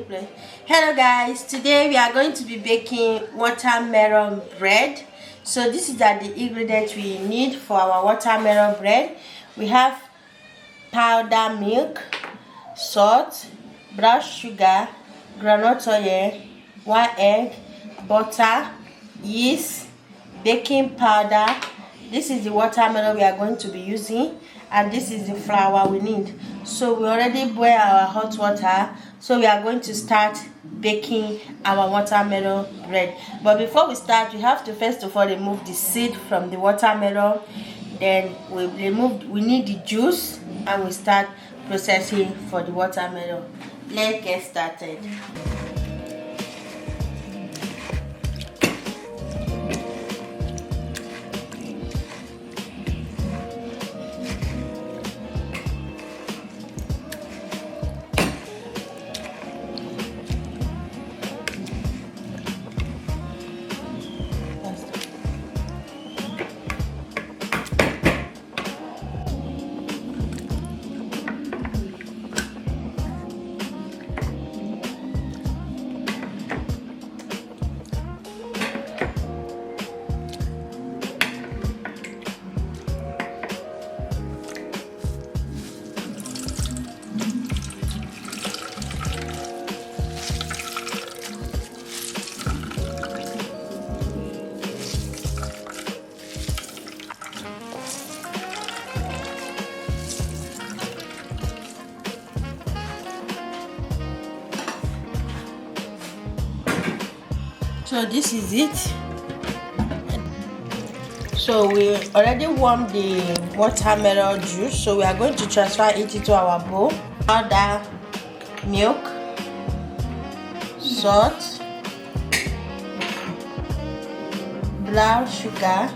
play. Hello guys, today we are going to be baking watermelon bread. So this is the ingredients we need for our watermelon bread. We have powder milk, salt, brown sugar, groundnut oil, 1 egg, butter, yeast, baking powder. This is the watermelon we are going to be using, and this is the flour we need. So we already boil our hot water, so we are going to start baking our watermelon bread. But before we start, we have to first of all remove the seed from the watermelon. Then we need the juice, and we start processing for the watermelon. Let's get started. So this is it. So we already warmed the watermelon juice, so we are going to transfer it into our bowl. Powder milk, salt, brown sugar,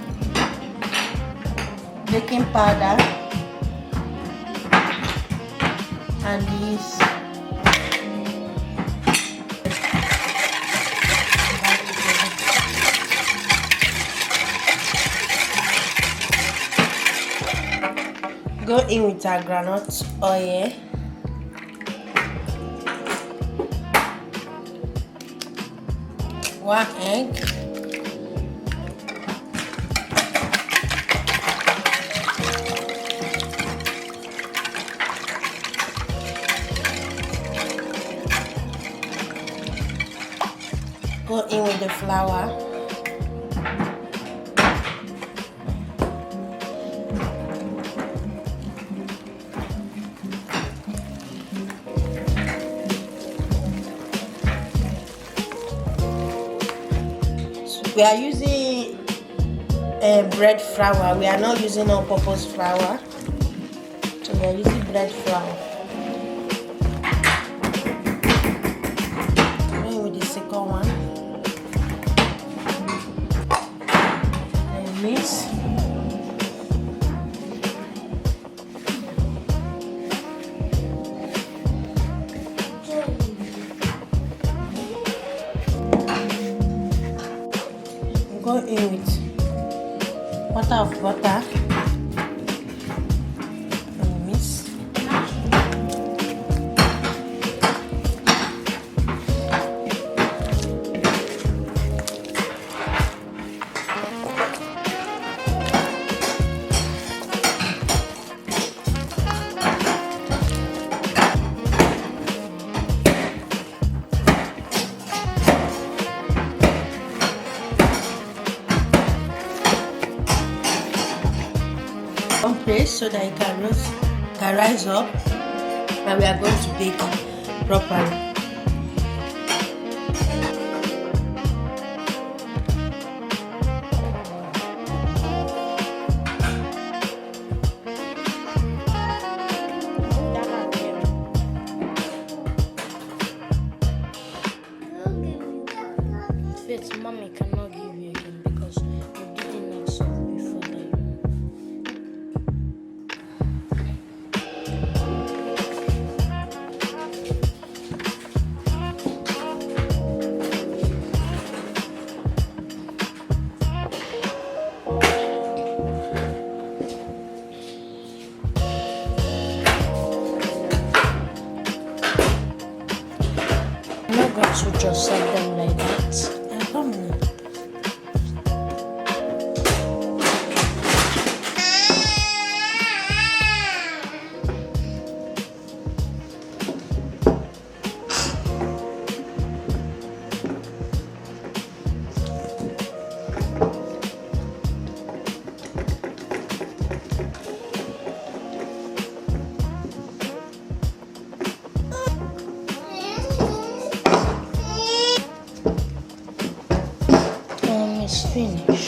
baking powder, and this. Go in with our groundnut oil, one egg, go in with the flour, we are using bread flour. We are not using all-purpose flour, so we are using bread flour. Going with the second one, and mix. Go in with quarter of butter and mix. On place so that it can rise up, and we are going to bake it properly. Faith, mommy cannot give you again because you didn't ask before that. going to just set them like that. It's finished.